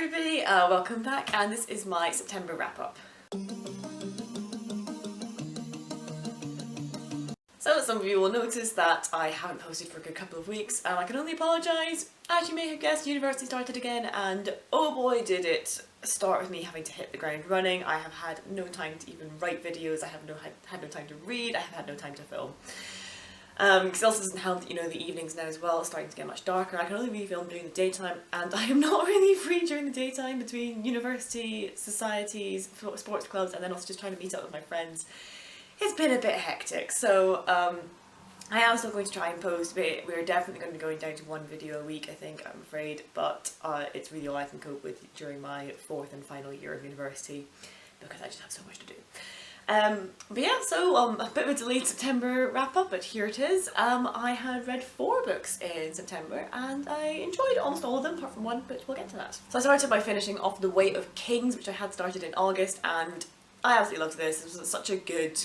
everybody, welcome back, and this is my September wrap-up. So some of you will notice that I haven't posted for a good couple of weeks, and I can only apologise. As you may have guessed, university started again, and oh boy did it start with me having to hit the ground running. I have had no time to even write videos, I have had no time to read, I have had no time to film. Because it also doesn't help that, the evenings now as well, it's starting to get much darker. I can only really film during the daytime, and I am not really free during the daytime between university, societies, sports clubs, and then also just trying to meet up with my friends. It's been a bit hectic, so I am still going to try and post, but we're definitely going to be going down to one video a week, I think, I'm afraid, but it's really all I can cope with during my fourth and final year of university, because I just have so much to do. But yeah, so a bit of a delayed September wrap up, but here it is. I had read 4 books in September and I enjoyed almost all of them apart from one, but we'll get to that. So I started by finishing off The Weight of Kings, which I had started in August, and I absolutely loved this. It was such a good,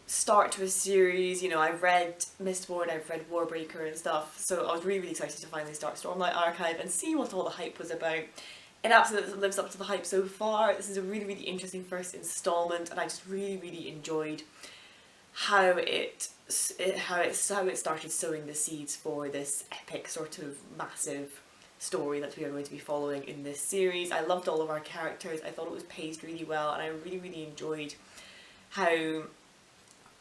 start to a series. I've read Mistborn, I've read Warbreaker and stuff, so I was really, really excited to finally start Stormlight Archive and see what all the hype was about. It absolutely lives up to the hype so far. This is a really, really interesting first installment, and I just really, really enjoyed how it started sowing the seeds for this epic sort of massive story that we are going to be following in this series. I loved all of our characters. I thought it was paced really well, and I really, really enjoyed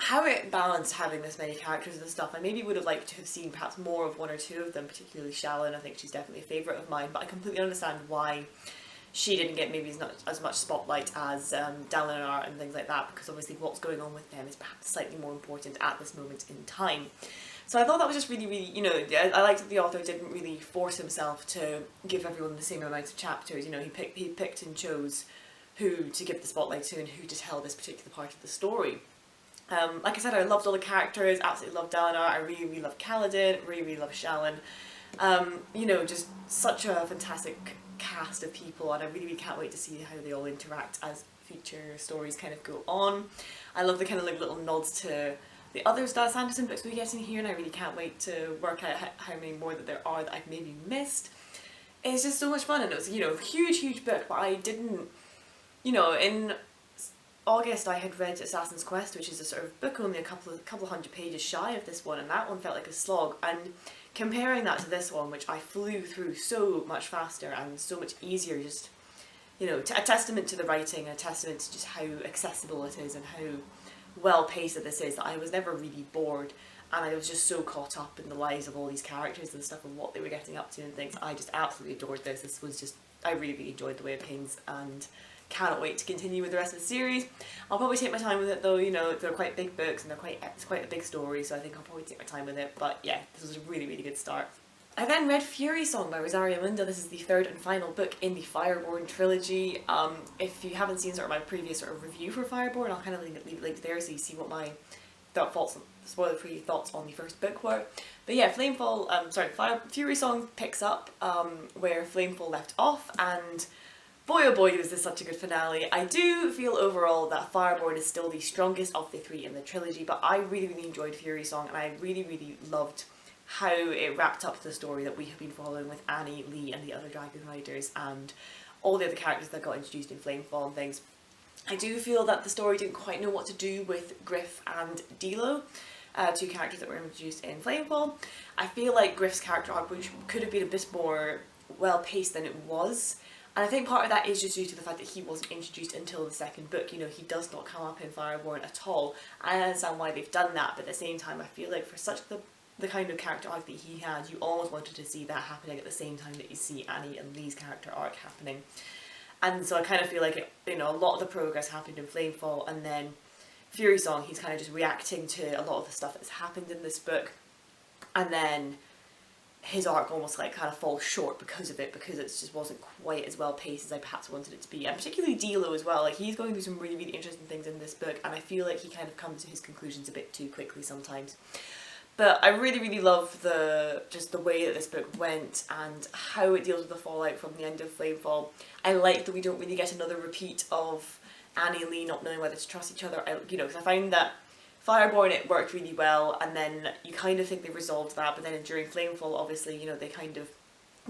how it balanced having this many characters and stuff. I maybe would have liked to have seen perhaps more of one or two of them, particularly Shallon. I think she's definitely a favourite of mine, but I completely understand why she didn't get maybe as much spotlight as Dalinar and things like that, because obviously what's going on with them is perhaps slightly more important at this moment in time. So I thought that was just really, really, I liked that the author didn't really force himself to give everyone the same amount of chapters. He picked and chose who to give the spotlight to and who to tell this particular part of the story. Like I said, I loved all the characters, absolutely loved Dalinar, I really, really loved Kaladin, really, really loved Shallon. Just such a fantastic cast of people, and I really, really can't wait to see how they all interact as future stories kind of go on. I love the kind of little nods to the other Sanderson books we're getting here, and I really can't wait to work out how many more that there are that I've maybe missed. It's just so much fun, and it was, a huge, huge book, but I didn't, in August I had read Assassin's Quest, which is a sort of book only a couple hundred pages shy of this one, and that one felt like a slog, and comparing that to this one, which I flew through so much faster and so much easier, just, a testament to the writing, a testament to just how accessible it is and how well paced that this is, that I was never really bored, and I was just so caught up in the lives of all these characters and stuff and what they were getting up to and things. I just absolutely adored this. This was just, I really, really enjoyed The Way of Kings, and cannot wait to continue with the rest of the series. I'll probably take my time with it though, they're quite big books and it's quite a big story, so I think I'll probably take my time with it, but yeah, this was a really, really good start. I then read Fury Song by Rosaria Munda. This is the third and final book in the Fireborn trilogy. If you haven't seen my previous review for Fireborn, I'll kind of leave it linked there so you see what my spoiler-free thoughts on the first book were. But yeah, Fury Song picks up where Flamefall left off, and boy oh boy was this such a good finale. I do feel overall that Fireborn is still the strongest of the 3 in the trilogy, but I really, really enjoyed Fury Song, and I really, really loved how it wrapped up the story that we have been following with Annie, Lee and the other Dragon Riders and all the other characters that got introduced in Flamefall and things. I do feel that the story didn't quite know what to do with Griff and Dilo, 2 characters that were introduced in Flamefall. I feel like Griff's character arc could have been a bit more well paced than it was. And I think part of that is just due to the fact that he wasn't introduced until the second book. He does not come up in Fireborn at all. I understand why they've done that, but at the same time I feel like for such the kind of character arc that he had, you almost wanted to see that happening at the same time that you see Annie and Lee's character arc happening. And so I kind of feel like a lot of the progress happened in Flamefall, and then Fury Song, he's kind of just reacting to a lot of the stuff that's happened in this book, and then his arc almost kind of falls short because of it, because it just wasn't quite as well paced as I perhaps wanted it to be. And particularly Dilo as well, he's going through some really, really interesting things in this book, and I feel like he kind of comes to his conclusions a bit too quickly sometimes. But I really, really love the way that this book went and how it deals with the fallout from the end of Flamefall. I like that we don't really get another repeat of Annie and Lee not knowing whether to trust each other, because I find that Fireborn, it worked really well, and then you kind of think they resolved that, but then during Flamefall, obviously, they kind of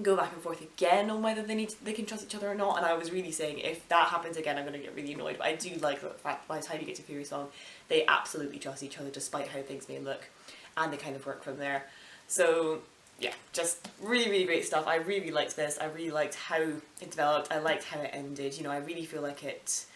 go back and forth again on whether they can trust each other or not, and I was really saying if that happens again I'm going to get really annoyed, but I do like the fact by the time you get to Fury Song they absolutely trust each other despite how things may look, and they kind of work from there. So yeah, just really, really great stuff. I really liked this. I really liked how it developed. I liked how it ended. You know, I really feel like it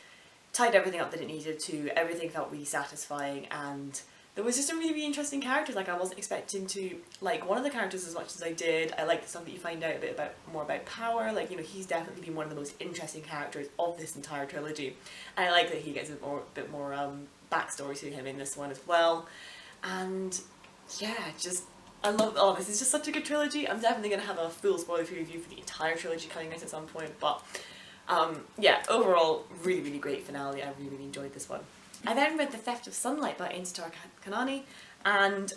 tied everything up that it needed to. Everything felt really satisfying, and there was just a really, really interesting characters. Like, I wasn't expecting to like one of the characters as much as I did. I like the stuff that you find out a bit more about Power. Like, you know, he's definitely been one of the most interesting characters of this entire trilogy. And I like that he gets a bit more backstory to him in this one as well. And yeah, just I love, oh, this is just such a good trilogy. I'm definitely going to have a full spoiler-free review for the entire trilogy coming out at some point, but yeah, overall, really, really great finale. I really, really enjoyed this one. I then read The Theft of Sunlight by Insitar Kanani, and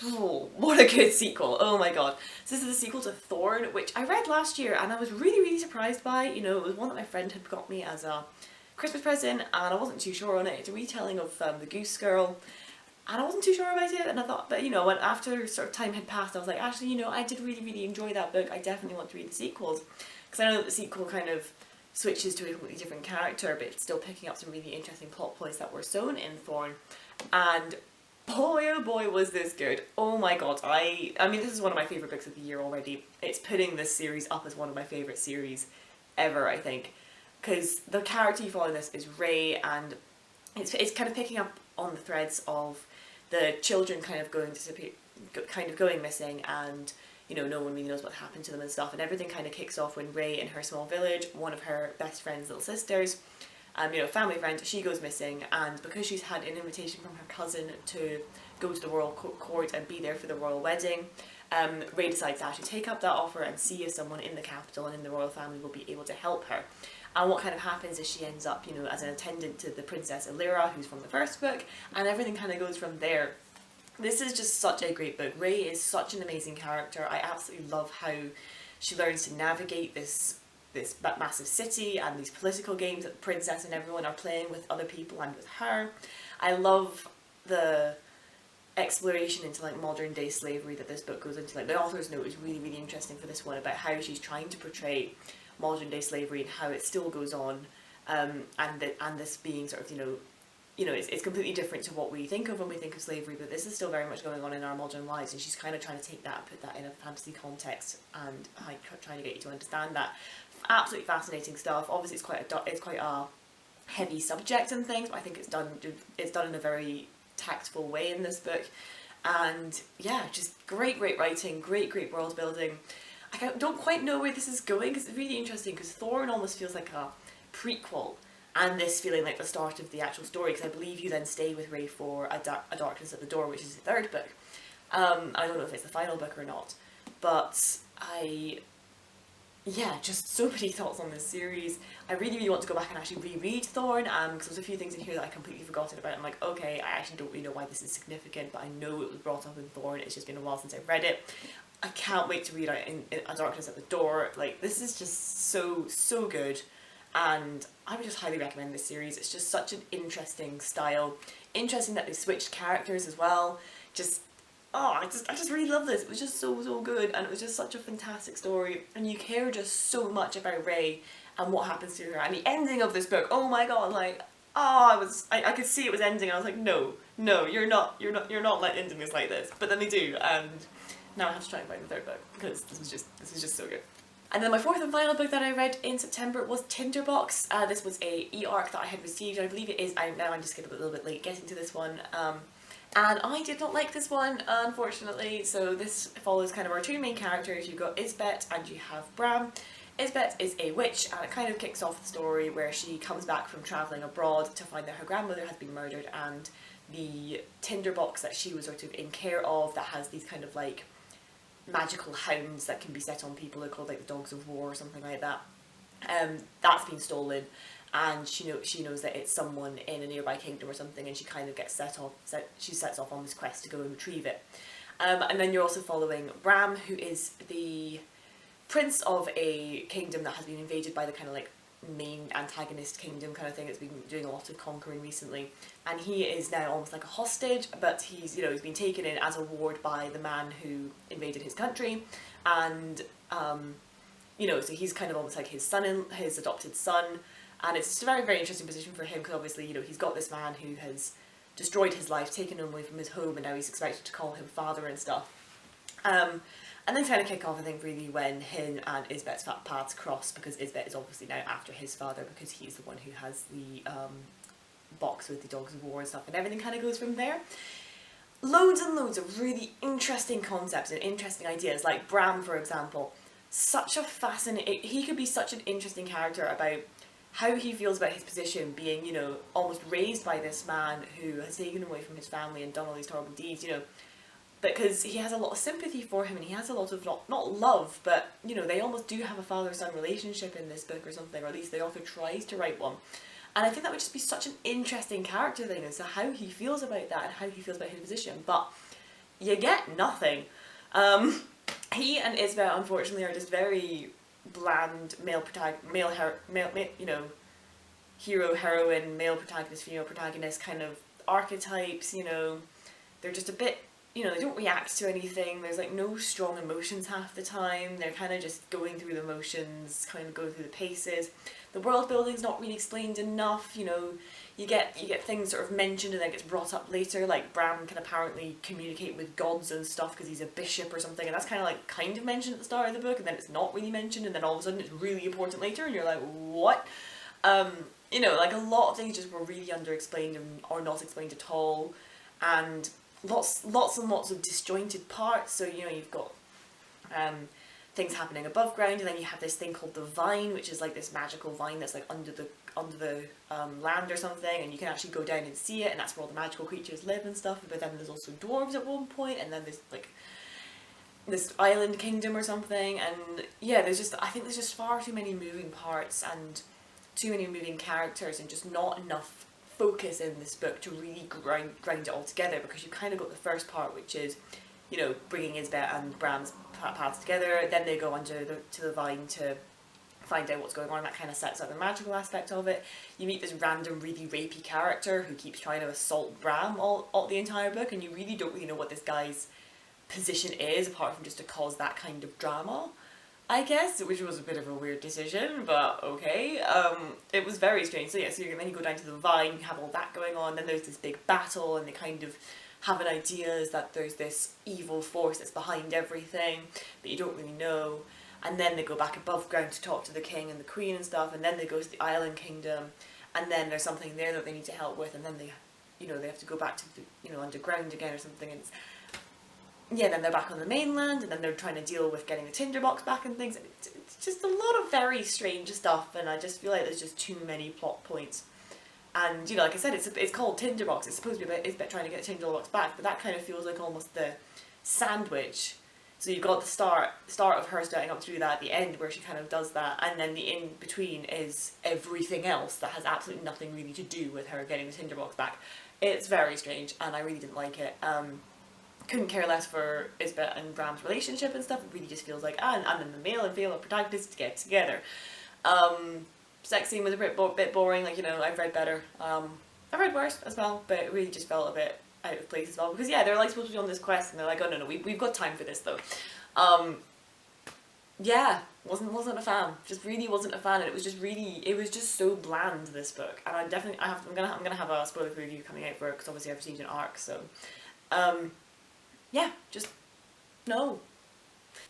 oh, what a good sequel, oh my god. So this is the sequel to Thorn, which I read last year, and I was really, really surprised by. You know, it was one that my friend had got me as a Christmas present, and I wasn't too sure on it. It's a retelling of The Goose Girl, and I wasn't too sure about it, and I thought, but you know, when after sort of time had passed, I was like, actually, you know, I did really, really enjoy that book. I definitely want to read the sequels, because I know that the sequel kind of switches to a completely different character, but it's still picking up some really interesting plot points that were sown in Thorn, and boy oh boy was this good. Oh my god, I mean, this is one of my favourite books of the year already. It's putting this series up as one of my favourite series ever, I think, because the character you follow in this is Ray, and it's kind of picking up on the threads of the children kind of going missing, and you know, no one really knows what happened to them and stuff, and everything kind of kicks off when Ray, in her small village, one of her best friend's little sisters, you know, family friend, she goes missing, and because she's had an invitation from her cousin to go to the royal court and be there for the royal wedding, Ray decides to actually take up that offer and see if someone in the capital and in the royal family will be able to help her. And what kind of happens is she ends up, you know, as an attendant to the Princess Illyra, who's from the first book, and everything kind of goes from there. This is just such a great book. Ray is such an amazing character. I absolutely love how she learns to navigate this massive city and these political games that the princess and everyone are playing with other people and with her. I love the exploration into like modern day slavery that this book goes into. Like, the author's note is really, really interesting for this one about how she's trying to portray modern day slavery and how it still goes on, and this being sort of, you know, it's completely different to what we think of when we think of slavery, but this is still very much going on in our modern lives, and she's kind of trying to take that and put that in a fantasy context, and trying to get you to understand that. Absolutely fascinating stuff. Obviously it's quite a heavy subject and things, but I think it's done in a very tactful way in this book, and yeah, just great writing, great world building. I don't quite know where this is going, because it's really interesting, because Thorn almost feels like a prequel, and this feeling like the start of the actual story, because I believe you then stay with Ray for a Darkness at the Door, which is the third book. I don't know if it's the final book or not, but yeah, just so many thoughts on this series. I really, really want to go back and actually reread Thorn, because there's a few things in here that I completely forgotten about. I'm like, okay, I actually don't really know why this is significant, but I know it was brought up in Thorn. It's just been a while since I've read it. I can't wait to read it in A Darkness at the Door. Like, this is just so good, and I would just highly recommend this series. It's just such an interesting style. Interesting that they switched characters as well. Just, oh, I just really love this. It was just so good, and it was just such a fantastic story, and you care just so much about Ray and what happens to her. And the ending of this book, oh my god, like, oh, I could see it was ending, and I was like, no, you're not like ending this like this. But then they do, and now I have to try and find the third book, because this is just so good. And then my fourth and final book that I read in September was Tinderbox. This was a e-arc that I had received, I believe it is. I'm just getting a little bit late getting to this one. And I did not like this one, unfortunately. So this follows kind of our two main characters. You've got Isbeth and you have Bram. Isbeth is a witch, and it kind of kicks off the story where she comes back from travelling abroad to find that her grandmother has been murdered, and the tinderbox that she was sort of in care of, that has these kind of like magical hounds that can be set on people, they're called like the Dogs of War or something like that, that's been stolen, and she knows that it's someone in a nearby kingdom or something, and she kind of gets sets off on this quest to go and retrieve it. And then you're also following Bram, who is the prince of a kingdom that has been invaded by the kind of like main antagonist kingdom kind of thing that's been doing a lot of conquering recently, and he is now almost like a hostage, but he's, you know, he's been taken in as a ward by the man who invaded his country, and you know, so he's kind of almost like his adopted son, and it's just a very, very interesting position for him, because obviously, you know, he's got this man who has destroyed his life, taken him away from his home, and now he's expected to call him father and stuff. And then kind of kick off, I think, really when him and Isbet's paths cross, because Isbet is obviously now after his father, because he's the one who has the box with the dogs of war and stuff, and everything kind of goes from there. Loads and loads of really interesting concepts and interesting ideas, like Bram, for example. Such a fascinating, he could be such an interesting character about how he feels about his position, being, you know, almost raised by this man who has taken him away from his family and done all these horrible deeds, you know, because he has a lot of sympathy for him, and he has a lot of, not love, but, you know, they almost do have a father-son relationship in this book or something, or at least the author tries to write one. And I think that would just be such an interesting character thing as to how he feels about that and how he feels about his position, but you get nothing. He and Isbet, unfortunately, are just very bland you know, hero, heroine, male protagonist, female protagonist kind of archetypes, you know. They're just a bit, you know, they don't react to anything, there's like no strong emotions half the time, they're kind of just going through the motions, kind of going through the paces. The world building's not really explained enough, you know, you get things sort of mentioned and then gets brought up later, like Bram can apparently communicate with gods and stuff because he's a bishop or something, and that's kind of mentioned at the start of the book, and then it's not really mentioned, and then all of a sudden it's really important later, and you're like, what? You know, like a lot of things just were really underexplained or not explained at all, and lots and lots of disjointed parts. So, you know, you've got things happening above ground, and then you have this thing called the vine, which is like this magical vine that's like under the land or something, and you can actually go down and see it, and that's where all the magical creatures live and stuff. But then there's also dwarves at one point, and then there's like this island kingdom or something, and yeah, I think there's just far too many moving parts and too many moving characters, and just not enough focus in this book to really grind it all together, because you've kind of got the first part, which is, you know, bringing Isbet and Bram's paths together, then they go to the vine to find out what's going on, and that kind of sets up the magical aspect of it. You meet this random really rapey character who keeps trying to assault Bram all the entire book, and you really don't really know what this guy's position is, apart from just to cause that kind of drama, I guess, which was a bit of a weird decision, but okay. It was very strange. So yeah, then you go down to the vine, you have all that going on, then there's this big battle, and they kind of have an idea is that there's this evil force that's behind everything, but you don't really know. And then they go back above ground to talk to the king and the queen and stuff, and then they go to the island kingdom, and then there's something there that they need to help with, and then they, you know, they have to go back to the, you know, underground again or something, and yeah, then they're back on the mainland, and then they're trying to deal with getting the Tinderbox back and things. It's just a lot of very strange stuff, and I just feel like there's just too many plot points. And, you know, like I said, it's called Tinderbox. It's supposed to be about Isbet trying to get the Tinderbox back, but that kind of feels like almost the sandwich. So you've got the start of her starting up to do that, at the end where she kind of does that, and then the in-between is everything else that has absolutely nothing really to do with her getting the Tinderbox back. It's very strange, and I really didn't like it. Couldn't care less for Isbet and Bram's relationship and stuff. It really just feels like, and then the male and female protagonists get together. Sex scene was a bit boring, like, you know, I've read better. I've read worse as well, but it really just felt a bit out of place as well, because yeah, they're like supposed to be on this quest, and they're like, oh no, we've got time for this though. Yeah, wasn't a fan. Just really wasn't a fan, and it was just so bland, this book. And I'm gonna have a spoiler review coming out for it, because obviously I've received an arc, so yeah, just no.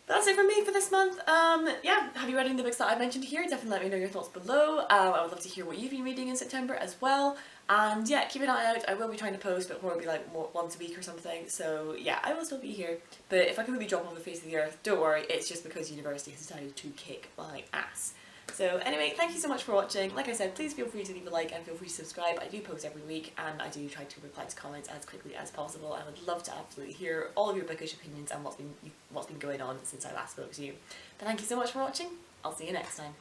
That's it from me for this month. Yeah, have you read any of the books that I mentioned here? Definitely let me know your thoughts below. I would love to hear what you've been reading in September as well. And yeah, keep an eye out. I will be trying to post, but probably like once a week or something. So yeah, I will still be here. But if I completely drop off the face of the earth, don't worry, it's just because university has decided to kick my ass. So anyway, thank you so much for watching. Like I said, please feel free to leave a like and feel free to subscribe. I do post every week, and I do try to reply to comments as quickly as possible. I would love to absolutely hear all of your bookish opinions and what's been going on since I last spoke to you. But thank you so much for watching. I'll see you next time.